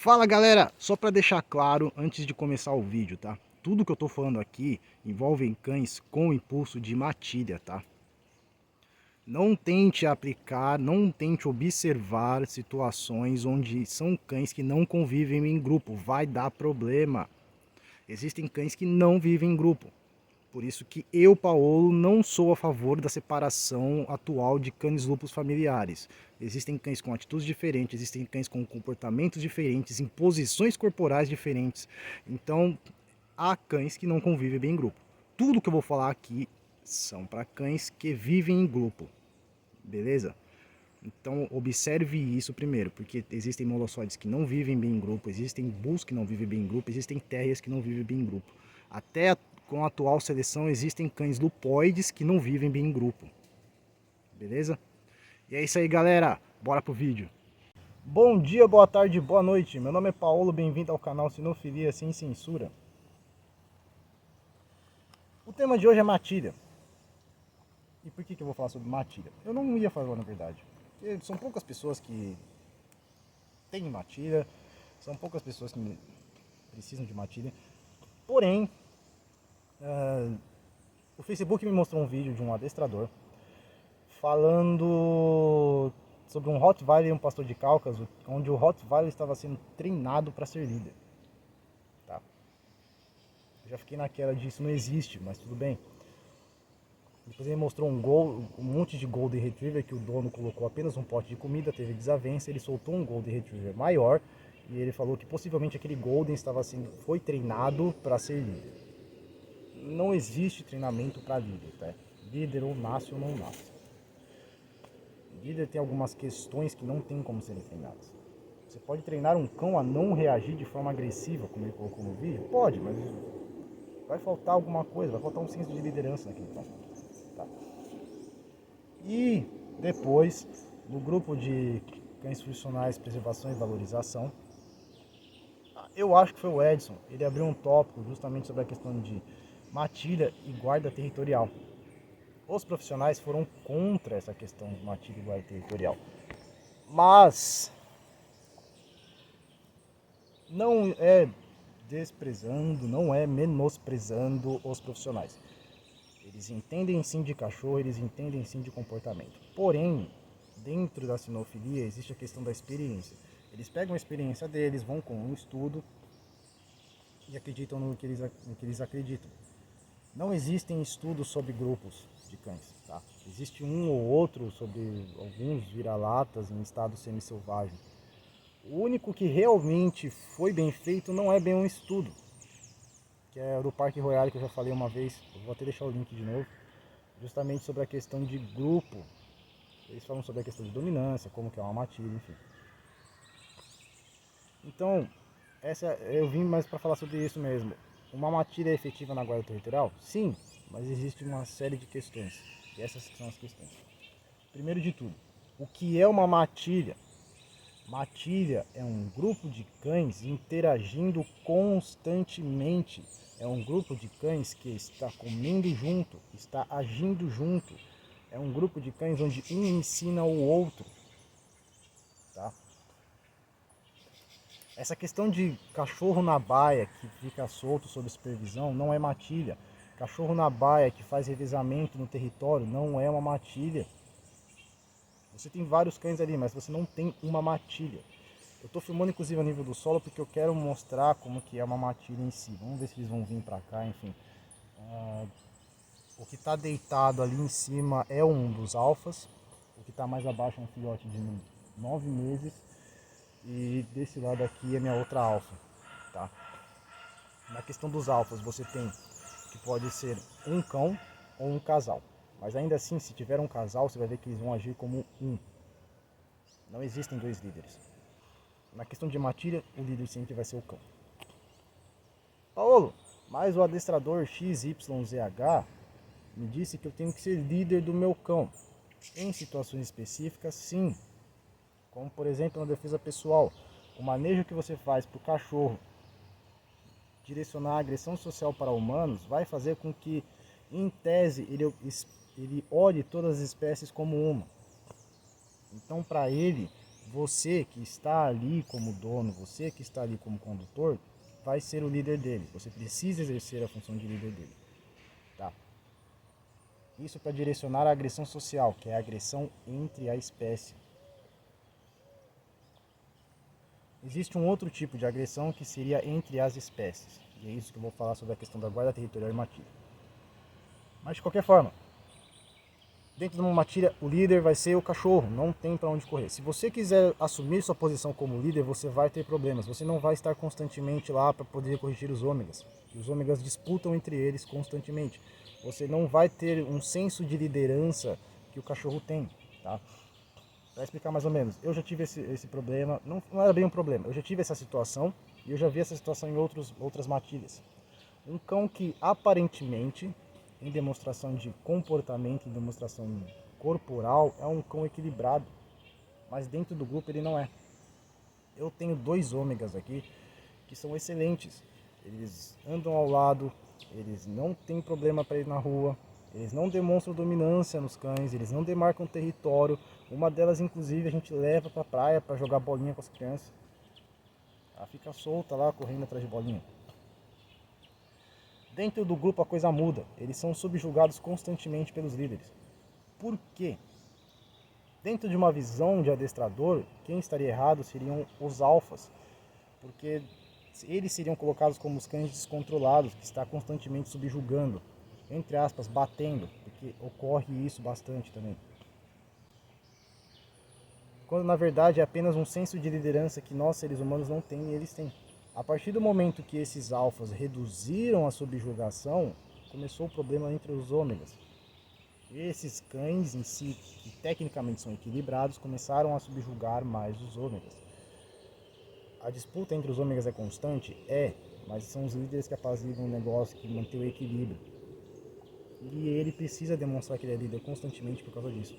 Fala galera, só para deixar claro antes de começar o vídeo, tá? Tudo que eu tô falando aqui envolve cães com impulso de matilha, tá? Não tente aplicar, não tente observar situações onde são cães que não convivem em grupo, vai dar problema. Existem cães que não vivem em grupo. Por isso que eu, Paulo, não sou a favor da separação atual de cães lupus familiares. Existem cães com atitudes diferentes, existem cães com comportamentos diferentes, em posições corporais diferentes. Então, há cães que não convivem bem em grupo. Tudo que eu vou falar aqui são para cães que vivem em grupo, beleza? Então observe isso primeiro, porque existem molossoides que não vivem bem em grupo, existem bulls que não vivem bem em grupo, existem terriers que não vivem bem em grupo. Até com a atual seleção existem cães lupoides que não vivem bem em grupo. Beleza? E é isso aí galera, bora pro vídeo. Bom dia, boa tarde, boa noite. Meu nome é Paulo, bem-vindo ao canal Sinofilia Sem Censura. O tema de hoje é matilha. E por que eu vou falar sobre matilha? Eu não ia falar na verdade. Porque são poucas pessoas que têm matilha, são poucas pessoas que precisam de matilha. Porém, o Facebook me mostrou um vídeo de um adestrador falando sobre um Rottweiler e um pastor de Cáucaso, onde o Rottweiler estava sendo treinado para ser líder. Tá? Eu já fiquei naquela de isso não existe, mas tudo bem. Depois ele mostrou um monte de Golden Retriever que o dono colocou apenas um pote de comida, teve desavença, ele soltou um Golden Retriever maior e ele falou que possivelmente aquele Golden foi treinado para ser líder. Não existe treinamento para líder, tá? Líder ou nasce ou não nasce. Líder tem algumas questões que não tem como serem treinadas. Você pode treinar um cão a não reagir de forma agressiva, como ele colocou no vídeo? Pode, mas vai faltar alguma coisa, vai faltar um senso de liderança naquele cão. Tá? E depois, no grupo de cães funcionais, preservação e valorização, eu acho que foi o Edson, ele abriu um tópico justamente sobre a questão de matilha e guarda territorial. Os profissionais foram contra essa questão de matilha e guarda territorial. Mas não é desprezando, não é menosprezando os profissionais. Eles entendem sim de cachorro, eles entendem sim de comportamento. Porém, dentro da sinofilia existe a questão da experiência. Eles pegam a experiência deles, vão com um estudo e acreditam no que eles acreditam. Não existem estudos sobre grupos de cães, tá? Existe um ou outro sobre alguns vira-latas em estado semi-selvagem. O único que realmente foi bem feito não é bem um estudo, que é o do Parque Royale, que eu já falei uma vez. Eu vou até deixar o link de novo, justamente sobre a questão de grupo. Eles falam sobre a questão de dominância, como que é uma matilha, enfim. Então, eu vim mais para falar sobre isso mesmo. Uma matilha é efetiva na guarda territorial? Sim, mas existe uma série de questões. E essas são as questões. Primeiro de tudo, o que é uma matilha? Matilha é um grupo de cães interagindo constantemente. É um grupo de cães que está comendo junto, está agindo junto. É um grupo de cães onde um ensina o outro. Tá? Essa questão de cachorro na baia que fica solto sob supervisão não é matilha. Cachorro na baia que faz revezamento no território não é uma matilha. Você tem vários cães ali, mas você não tem uma matilha. Eu estou filmando inclusive a nível do solo porque eu quero mostrar como que é uma matilha em si. Vamos ver se eles vão vir para cá, enfim. O que está deitado ali em cima é um dos alfas. O que está mais abaixo é um filhote de 9 meses. E desse lado aqui é minha outra alfa, tá? Na questão dos alfas, você tem que pode ser um cão ou um casal. Mas ainda assim, se tiver um casal, você vai ver que eles vão agir como um. Não existem dois líderes. Na questão de matilha, o líder sempre vai ser o cão. Paulo, mas o adestrador XYZH me disse que eu tenho que ser líder do meu cão. Em situações específicas, sim. Como, por exemplo, na defesa pessoal. O manejo que você faz para o cachorro direcionar a agressão social para humanos vai fazer com que, em tese, ele olhe todas as espécies como uma. Então, para ele, você que está ali como dono, você que está ali como condutor, vai ser o líder dele. Você precisa exercer a função de líder dele. Tá? Isso para direcionar a agressão social, que é a agressão entre a espécie. Existe um outro tipo de agressão que seria entre as espécies. E é isso que eu vou falar sobre a questão da guarda territorial e matilha. Mas de qualquer forma, dentro de uma matilha, o líder vai ser o cachorro, não tem para onde correr. Se você quiser assumir sua posição como líder, você vai ter problemas. Você não vai estar constantemente lá para poder corrigir os ômegas. Os ômegas disputam entre eles constantemente. Você não vai ter um senso de liderança que o cachorro tem, tá? Para explicar mais ou menos, eu já tive esse problema, não era bem um problema, eu já tive essa situação e eu já vi essa situação em outras matilhas. Um cão que aparentemente, em demonstração de comportamento, em demonstração corporal, é um cão equilibrado, mas dentro do grupo ele não é. Eu tenho 2 ômegas aqui que são excelentes, eles andam ao lado, eles não têm problema para ir na rua, eles não demonstram dominância nos cães, eles não demarcam território. Uma delas, inclusive, a gente leva para a praia para jogar bolinha com as crianças. Ela fica solta lá, correndo atrás de bolinha. Dentro do grupo a coisa muda, eles são subjugados constantemente pelos líderes. Por quê? Dentro de uma visão de adestrador, quem estaria errado seriam os alfas, porque eles seriam colocados como os cães descontrolados, que está constantemente subjugando, entre aspas, batendo, porque ocorre isso bastante também. Quando na verdade é apenas um senso de liderança que nós seres humanos não temos e eles têm. A partir do momento que esses alfas reduziram a subjugação, começou o problema entre os ômegas. Esses cães em si, que tecnicamente são equilibrados, começaram a subjugar mais os ômegas. A disputa entre os ômegas é constante? É, mas são os líderes que apaziguam o negócio, que mantém o equilíbrio. E ele precisa demonstrar que ele é líder constantemente por causa disso.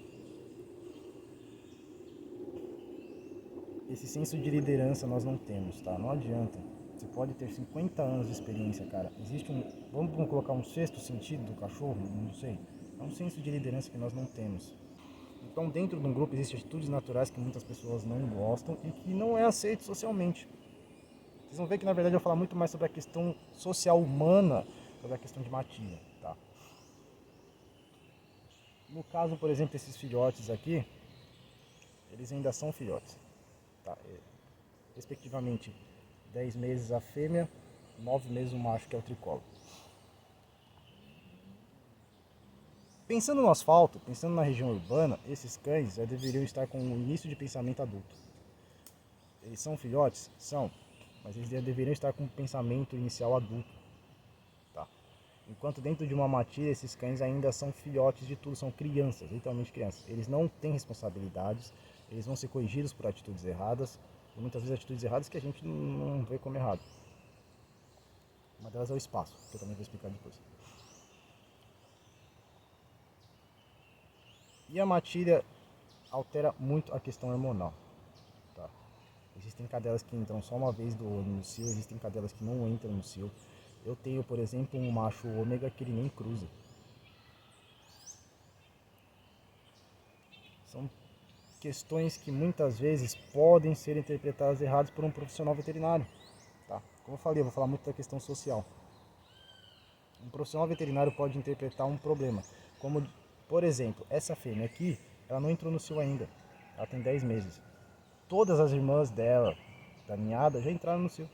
Esse senso de liderança nós não temos, tá? Não adianta. Você pode ter 50 anos de experiência, cara. Existe um, vamos colocar um sexto sentido do cachorro? Não sei. É um senso de liderança que nós não temos. Então, dentro de um grupo existem atitudes naturais que muitas pessoas não gostam e que não é aceito socialmente. Vocês vão ver que na verdade eu vou falar muito mais sobre a questão social humana, sobre a questão de matilha, tá? No caso, por exemplo, esses filhotes aqui, eles ainda são filhotes, tá? Respectivamente 10 meses a fêmea, 9 meses o macho, que é o tricolo. Pensando no asfalto, pensando na região urbana, esses cães já deveriam estar com o início de pensamento adulto. Eles são filhotes? São, mas eles já deveriam estar com um pensamento inicial adulto. Tá? Enquanto dentro de uma matilha, esses cães ainda são filhotes de tudo, são crianças, literalmente crianças. Eles não têm responsabilidades, eles vão ser corrigidos por atitudes erradas, e muitas vezes atitudes erradas que a gente não vê como errado. Uma delas é o espaço, que eu também vou explicar depois. E a matilha altera muito a questão hormonal. Tá? Existem cadelas que entram só uma vez do ano no cio, existem cadelas que não entram no cio. Eu tenho, por exemplo, um macho ômega que ele nem cruza. São questões que muitas vezes podem ser interpretadas erradas por um profissional veterinário. Tá? Como eu falei, eu vou falar muito da questão social. Um profissional veterinário pode interpretar um problema, como, por exemplo, essa fêmea aqui, ela não entrou no cio ainda, ela tem 10 meses. Todas as irmãs dela, da ninhada, já entraram no cio.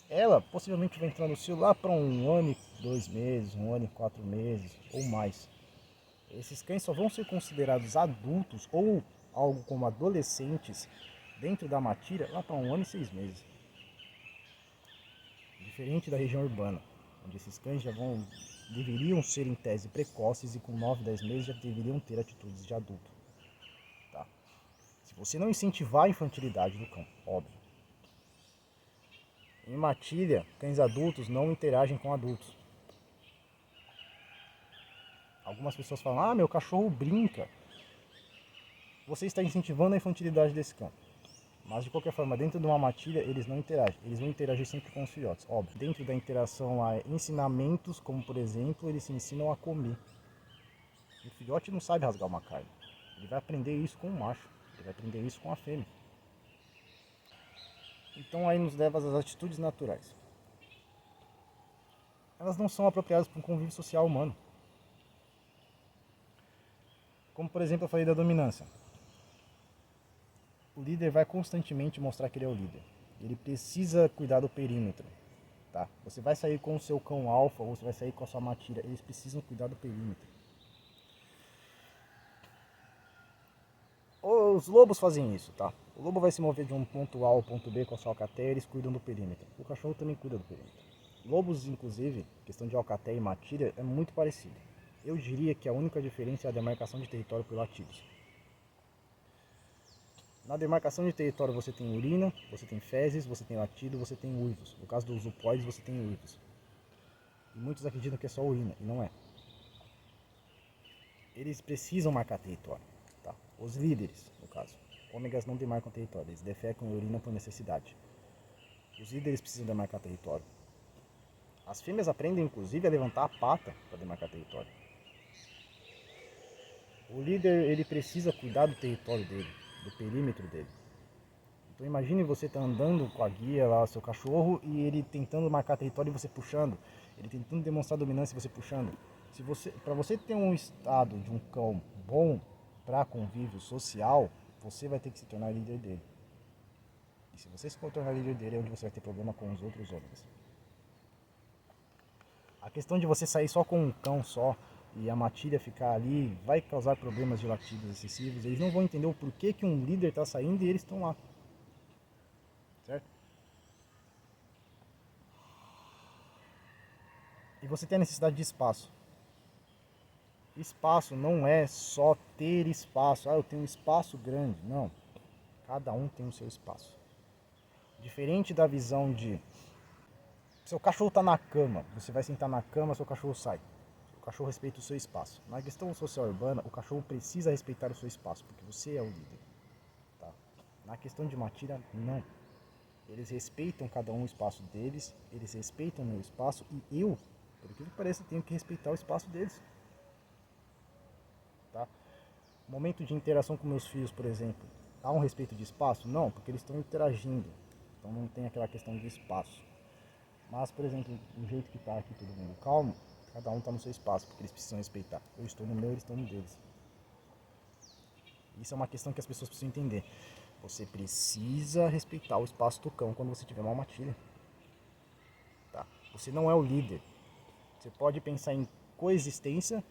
Ela possivelmente vai entrar no cio lá para 1 ano e 2 meses, 1 ano e 4 meses ou mais. Esses cães só vão ser considerados adultos ou algo como adolescentes dentro da matilha lá para 1 ano e 6 meses. Diferente da região urbana, onde esses cães deveriam ser em tese precoces e com 9, 10 meses já deveriam ter atitudes de adulto. Tá? Se você não incentivar a infantilidade do cão, óbvio. Em matilha, cães adultos não interagem com adultos. Algumas pessoas falam, ah, meu cachorro brinca. Você está incentivando a infantilidade desse cão. Mas de qualquer forma, dentro de uma matilha, eles não interagem. Eles vão interagir sempre com os filhotes, óbvio. Dentro da interação há ensinamentos, como por exemplo, eles se ensinam a comer. O filhote não sabe rasgar uma carne. Ele vai aprender isso com o macho. Ele vai aprender isso com a fêmea. Então aí nos leva às atitudes naturais. Elas não são apropriadas para um convívio social humano. Como por exemplo eu falei da dominância. O líder vai constantemente mostrar que ele é o líder. Ele precisa cuidar do perímetro. Tá? Você vai sair com o seu cão alfa ou você vai sair com a sua matilha. Eles precisam cuidar do perímetro. Os lobos fazem isso, tá? O lobo vai se mover de um ponto A ao ponto B com a sua alcateia, eles cuidam do perímetro. O cachorro também cuida do perímetro. Lobos, inclusive, questão de alcateia e matilha, é muito parecido. Eu diria que a única diferença é a demarcação de território por latidos. Na demarcação de território você tem urina, você tem fezes, você tem latido, você tem uivos. No caso dos upóides você tem uivos. E muitos acreditam que é só urina, e não é. Eles precisam marcar território. Tá? Os líderes, no caso. Ômegas não demarcam território, eles defecam e urinam por necessidade. Os líderes precisam demarcar território. As fêmeas aprendem inclusive a levantar a pata para demarcar território. O líder ele precisa cuidar do território dele, do perímetro dele. Então imagine você estar andando com a guia lá, seu cachorro, e ele tentando marcar território e você puxando. Ele tentando demonstrar dominância e você puxando. Para você ter um estado de um cão bom para convívio social, você vai ter que se tornar líder dele. E se você se tornar líder dele, é onde você vai ter problema com os outros homens. A questão de você sair só com um cão só e a matilha ficar ali vai causar problemas de latidos excessivos. Eles não vão entender o porquê que um líder está saindo e eles estão lá. Certo? E você tem a necessidade de espaço. Espaço não é só ter espaço. Ah, eu tenho um espaço grande. Não. Cada um tem o seu espaço. Diferente da visão de seu cachorro está na cama, você vai sentar na cama, seu cachorro sai. O cachorro respeita o seu espaço. Na questão social urbana, o cachorro precisa respeitar o seu espaço, porque você é o líder. Tá? Na questão de matilha, não. Eles respeitam cada um o espaço deles, eles respeitam o meu espaço e eu, por que pareça, tenho que respeitar o espaço deles. Tá? Momento de interação com meus filhos, por exemplo, há um respeito de espaço? Não, porque eles estão interagindo. Então não tem aquela questão de espaço. Mas, por exemplo, do jeito que está aqui todo mundo calmo, cada um está no seu espaço, porque eles precisam respeitar. Eu estou no meu, eles estão no deles. Isso é uma questão que as pessoas precisam entender. Você precisa respeitar o espaço do cão quando você tiver uma matilha. Tá? Você não é o líder. Você pode pensar em coexistência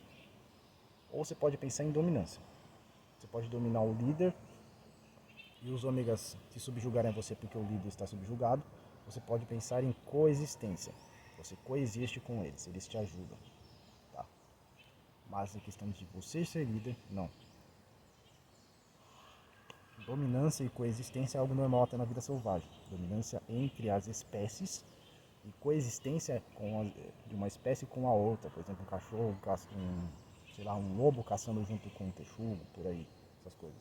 ou você pode pensar em dominância. Você pode dominar o líder e os ômegas se subjugarem a você porque o líder está subjugado. Você pode pensar em coexistência. Você coexiste com eles, eles te ajudam. Tá? Mas em questão de você ser líder, não. Dominância e coexistência é algo normal até na vida selvagem. Dominância entre as espécies e coexistência de uma espécie com a outra. Por exemplo, um cachorro, um lobo caçando junto com um texugo, por aí, essas coisas.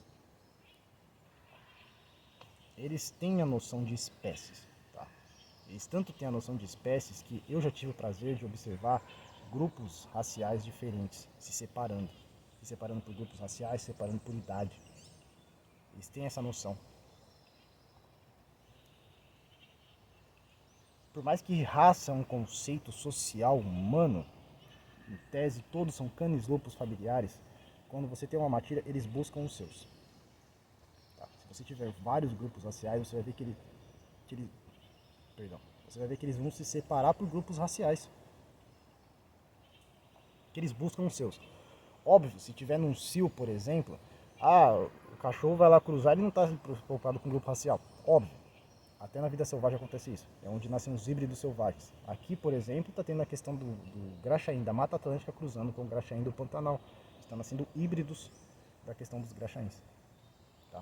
Eles têm a noção de espécies. Tá? Eles tanto têm a noção de espécies que eu já tive o prazer de observar grupos raciais diferentes se separando. Se separando por grupos raciais, se separando por idade. Eles têm essa noção. Por mais que raça é um conceito social humano, em tese todos são canis lupus familiares, quando você tem uma matilha, eles buscam os seus. Tá? Se você tiver vários grupos raciais, você vai ver você vai ver que eles vão se separar por grupos raciais. Que eles buscam os seus. Óbvio, se tiver num cio, por exemplo, o cachorro vai lá cruzar e não está preocupado com o grupo racial. Óbvio. Até na vida selvagem acontece isso. É onde nascem os híbridos selvagens. Aqui, por exemplo, está tendo a questão do graxaim, da Mata Atlântica cruzando com o graxaim do Pantanal. Estão nascendo híbridos da questão dos graxaíns. Tá?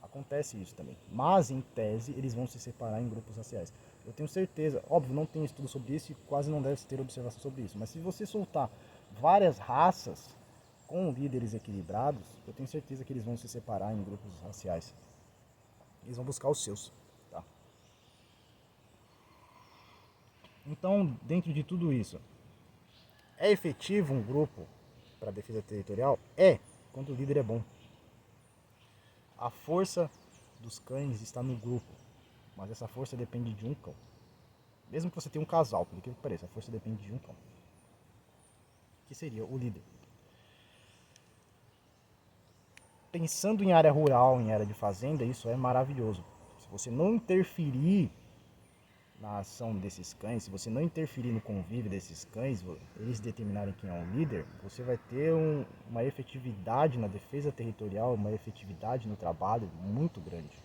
Acontece isso também. Mas, em tese, eles vão se separar em grupos raciais. Eu tenho certeza, óbvio, não tem estudo sobre isso e quase não deve ter observação sobre isso. Mas se você soltar várias raças com líderes equilibrados, eu tenho certeza que eles vão se separar em grupos raciais. Eles vão buscar os seus. Tá? Então, dentro de tudo isso, é efetivo um grupo para defesa territorial? É, quando o líder é bom. A força dos cães está no grupo, mas essa força depende de um cão. Mesmo que você tenha um casal, por incrível que pareça, a força depende de um cão, que seria o líder. Pensando em área rural, em área de fazenda, isso é maravilhoso. Se você não interferir na ação desses cães, se você não interferir no convívio desses cães, eles determinarem quem é o líder, você vai ter uma efetividade na defesa territorial, uma efetividade no trabalho muito grande.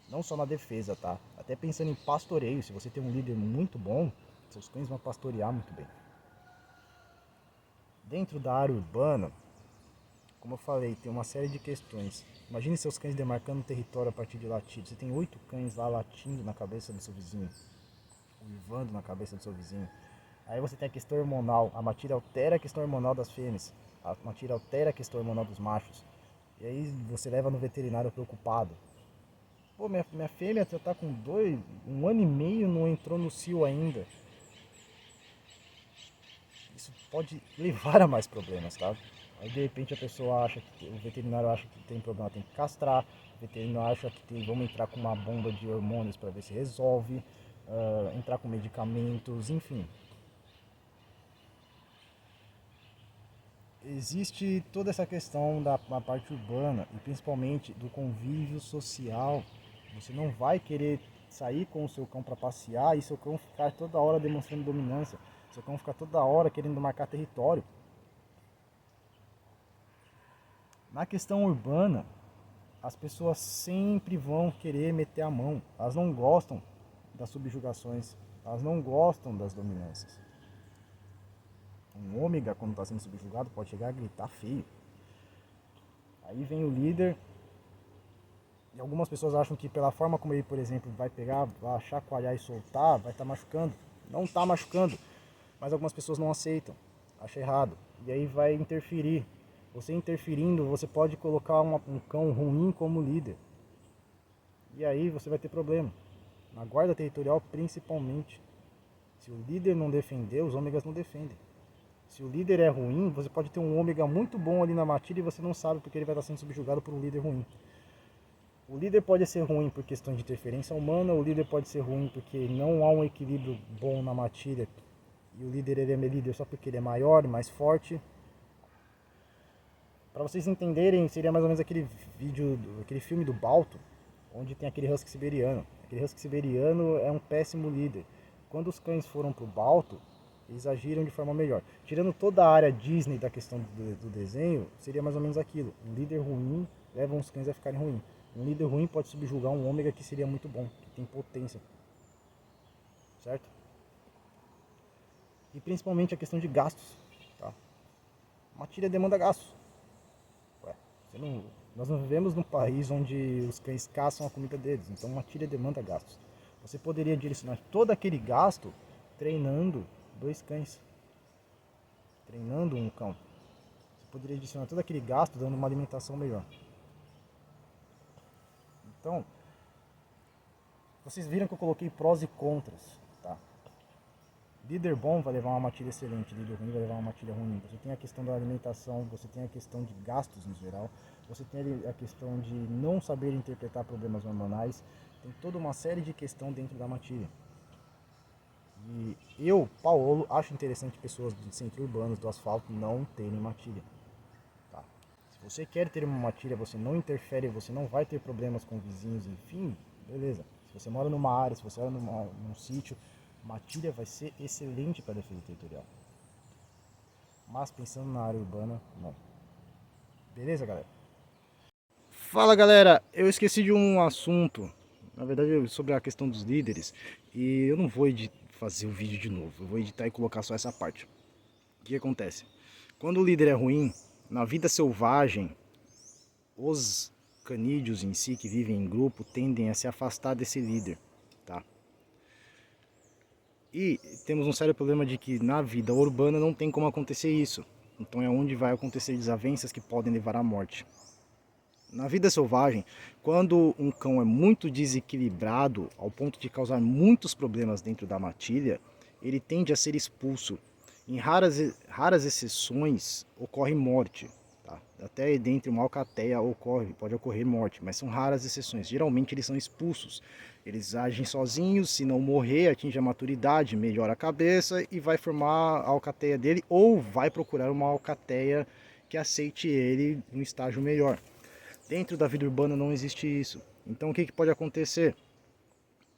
Não só na defesa, tá? Até pensando em pastoreio, se você tem um líder muito bom, seus cães vão pastorear muito bem. Dentro da área urbana, como eu falei, tem uma série de questões. Imagine seus cães demarcando o território a partir de latido. Você tem 8 cães lá latindo na cabeça do seu vizinho, uivando na cabeça do seu vizinho. Aí você tem a questão hormonal. A matilha altera a questão hormonal das fêmeas. A matilha altera a questão hormonal dos machos. E aí você leva no veterinário preocupado. Pô, minha fêmea tá com 1 ano e meio, não entrou no cio ainda. Isso pode levar a mais problemas, tá? Aí de repente a pessoa acha que o veterinário acha que tem problema, tem que castrar. O veterinário acha que vamos entrar com uma bomba de hormônios para ver se resolve, entrar com medicamentos, enfim. Existe toda essa questão da parte urbana e principalmente do convívio social. Você não vai querer sair com o seu cão para passear e seu cão ficar toda hora demonstrando dominância. Seu cão ficar toda hora querendo marcar território. Na questão urbana, as pessoas sempre vão querer meter a mão. Elas não gostam das subjugações, elas não gostam das dominâncias. Um ômega, quando está sendo subjugado, pode chegar a gritar feio. Aí vem o líder, e algumas pessoas acham que pela forma como ele, por exemplo, vai pegar, vai chacoalhar e soltar, vai estar machucando. Não está machucando, mas algumas pessoas não aceitam, acham errado. E aí vai interferir. Você interferindo, você pode colocar um cão ruim como líder. E aí você vai ter problema. Na guarda territorial, principalmente. Se o líder não defender, os ômegas não defendem. Se o líder é ruim, você pode ter um ômega muito bom ali na matilha e você não sabe porque ele vai estar sendo subjugado por um líder ruim. O líder pode ser ruim por questão de interferência humana, o líder pode ser ruim porque não há um equilíbrio bom na matilha. E o líder ele é líder só porque ele é maior e mais forte. Para vocês entenderem, seria mais ou menos aquele filme do Balto, onde tem aquele husky siberiano. Aquele husky siberiano é um péssimo líder. Quando os cães foram pro Balto, eles agiram de forma melhor. Tirando toda a área Disney da questão do desenho, seria mais ou menos aquilo. Um líder ruim leva os cães a ficarem ruins. Um líder ruim pode subjugar um ômega que seria muito bom, que tem potência. Certo? E principalmente a questão de gastos. Tá? Matilha demanda gastos. Nós não vivemos num país onde os cães caçam a comida deles, então matilha demanda gastos. Você poderia direcionar todo aquele gasto treinando 2 cães, treinando um cão. Você poderia direcionar todo aquele gasto dando uma alimentação melhor. Então, vocês viram que eu coloquei prós e contras, tá? Líder bom vai levar uma matilha excelente, líder ruim vai levar uma matilha ruim. Você tem a questão da alimentação, você tem a questão de gastos no geral, você tem a questão de não saber interpretar problemas hormonais, tem toda uma série de questões dentro da matilha. E eu, Paulo, acho interessante pessoas de centro urbanos, do asfalto, não terem matilha. Tá? Se você quer ter uma matilha, você não interfere, você não vai ter problemas com vizinhos, enfim, beleza. Se você mora numa área, se você mora num sítio, matilha vai ser excelente para a defesa territorial. Mas pensando na área urbana, não. Beleza, galera? Fala, galera. Eu esqueci de um assunto, na verdade, sobre a questão dos líderes. E eu não vou fazer o vídeo de novo. Eu vou editar e colocar só essa parte. O que acontece? Quando o líder é ruim, na vida selvagem, os canídeos em si, que vivem em grupo, tendem a se afastar desse líder, tá? E temos um sério problema de que na vida urbana não tem como acontecer isso. Então é onde vai acontecer desavenças que podem levar à morte. Na vida selvagem, quando um cão é muito desequilibrado ao ponto de causar muitos problemas dentro da matilha, ele tende a ser expulso. Em raras exceções ocorre morte. Tá? até dentre uma alcateia pode ocorrer morte, mas são raras exceções. Geralmente eles são expulsos. Eles agem sozinhos, se não morrer, atinge a maturidade, melhora a cabeça e vai formar a alcateia dele ou vai procurar uma alcateia que aceite ele em um estágio melhor. Dentro da vida urbana não existe isso. Então o que pode acontecer?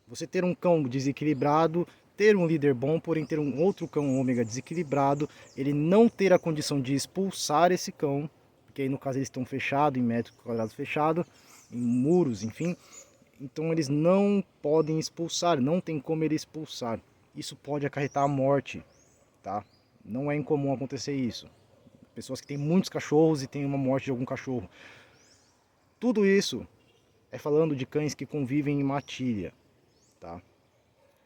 Você ter um cão desequilibrado, ter um líder bom, porém ter um outro cão ômega desequilibrado, ele não ter a condição de expulsar esse cão, porque aí no caso eles estão fechados, em metros quadrados fechados, em muros, enfim. Então eles não podem expulsar, não tem como ele expulsar. Isso pode acarretar a morte, tá? Não é incomum acontecer isso. Pessoas que têm muitos cachorros e tem uma morte de algum cachorro. Tudo isso é falando de cães que convivem em matilha, tá?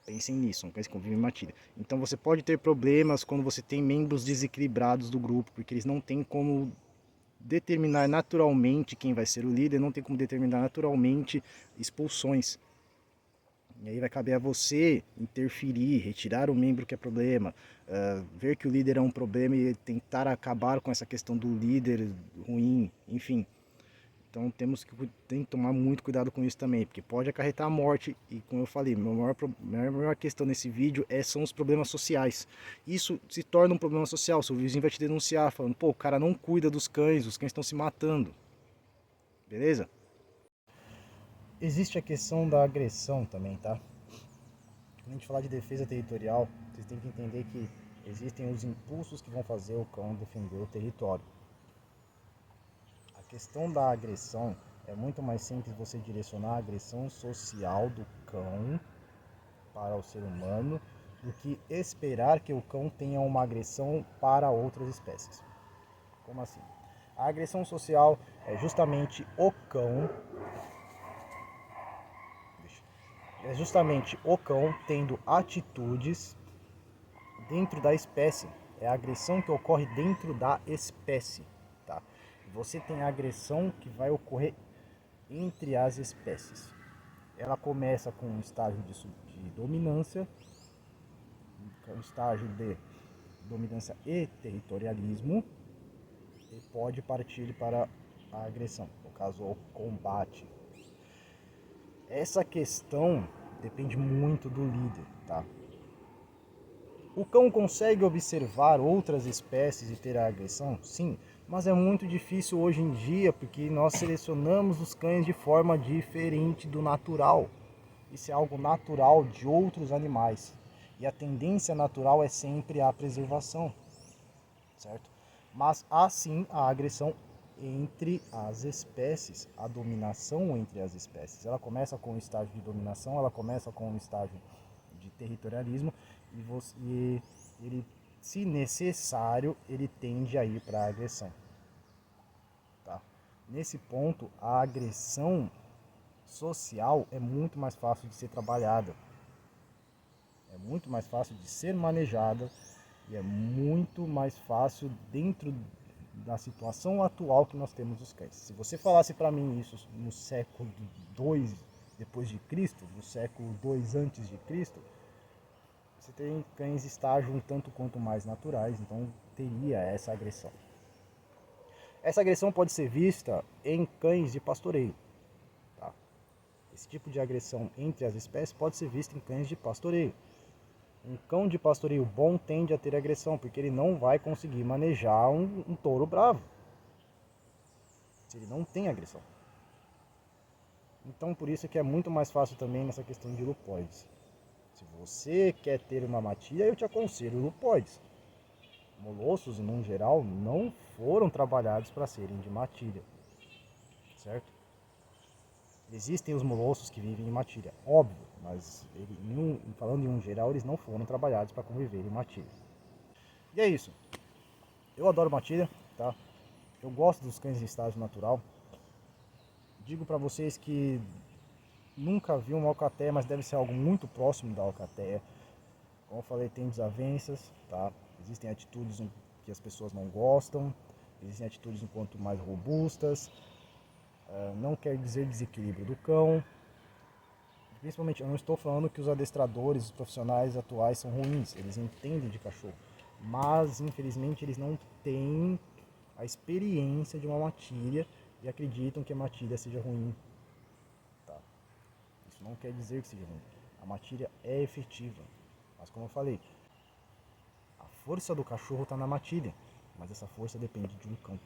Pensem nisso, são cães que convivem em matilha. Então você pode ter problemas quando você tem membros desequilibrados do grupo, porque eles não têm como determinar naturalmente quem vai ser o líder, não tem como determinar naturalmente expulsões. E aí vai caber a você interferir, retirar o membro que é problema, ver que o líder é um problema e tentar acabar com essa questão do líder ruim, enfim. Então tem que tomar muito cuidado com isso também, porque pode acarretar a morte. E como eu falei, a maior questão nesse vídeo são os problemas sociais. Isso se torna um problema social, seu vizinho vai te denunciar, falando, pô, o cara não cuida dos cães, os cães estão se matando. Beleza? Existe a questão da agressão também, tá? Quando a gente falar de defesa territorial, vocês têm que entender que existem os impulsos que vão fazer o cão defender o território. A questão da agressão é muito mais simples você direcionar a agressão social do cão para o ser humano do que esperar que o cão tenha uma agressão para outras espécies. Como assim? A agressão social é justamente o cão tendo atitudes dentro da espécie. É a agressão que ocorre dentro da espécie, tá? Você tem a agressão que vai ocorrer entre as espécies. Ela começa com um estágio de dominância, um estágio de dominância e territorialismo, e pode partir para a agressão, no caso o combate. Essa questão depende muito do líder, tá? O cão consegue observar outras espécies e ter a agressão? Sim, mas é muito difícil hoje em dia porque nós selecionamos os cães de forma diferente do natural. Isso é algo natural de outros animais. E a tendência natural é sempre a preservação, certo? Mas há sim a agressão entre as espécies, a dominação entre as espécies. Ela começa com o estágio de dominação, ela começa com o estágio de territorialismo e ele, se necessário, ele tende a ir para a agressão. Tá? Nesse ponto, a agressão social é muito mais fácil de ser trabalhada, é muito mais fácil de ser manejada e é muito mais fácil dentro da situação atual que nós temos os cães. Se você falasse para mim isso no século II depois de Cristo, no século II antes de Cristo, você tem cães estágio um tanto quanto mais naturais, então teria essa agressão. Essa agressão pode ser vista em cães de pastoreio. Tá? Esse tipo de agressão entre as espécies pode ser vista em cães de pastoreio. Um cão de pastoreio bom tende a ter agressão, porque ele não vai conseguir manejar um touro bravo, se ele não tem agressão. Então por isso que é muito mais fácil também nessa questão de lupóides. Se você quer ter uma matilha, eu te aconselho lupóides. Molossos, no geral, não foram trabalhados para serem de matilha, certo? Existem os molossos que vivem em matilha, óbvio, mas falando em um geral, eles não foram trabalhados para conviver em matilha. E é isso. Eu adoro matilha, tá? Eu gosto dos cães em estágio natural. Digo para vocês que nunca vi uma alcateia, mas deve ser algo muito próximo da alcateia. Como eu falei, tem desavenças, tá? Existem atitudes que as pessoas não gostam, existem atitudes um quanto mais robustas. Não quer dizer desequilíbrio do cão. Principalmente, eu não estou falando que os adestradores, os profissionais atuais são ruins, eles entendem de cachorro. Mas, infelizmente, eles não têm a experiência de uma matilha e acreditam que a matilha seja ruim. Tá? Isso não quer dizer que seja ruim. A matilha é efetiva, mas como eu falei, a força do cachorro está na matilha, mas essa força depende de um cão.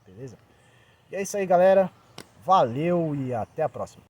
Beleza? E é isso aí, galera. Valeu e até a próxima.